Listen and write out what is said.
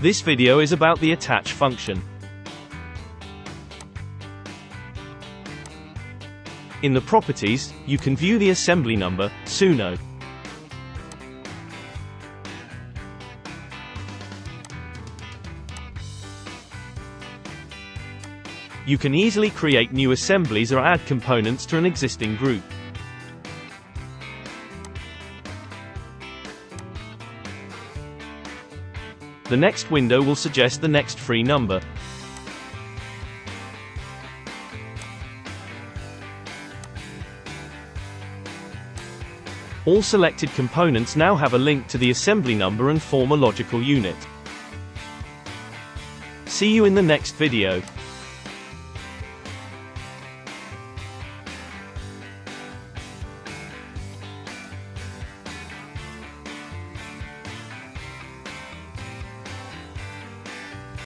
This video is about the attach function. In the properties, you can view the assembly number, SUNO. You can easily create new assemblies or add components to an existing group. The next window will suggest the next free number. All selected components now have a link to the assembly number and form a logical unit. See you in the next video.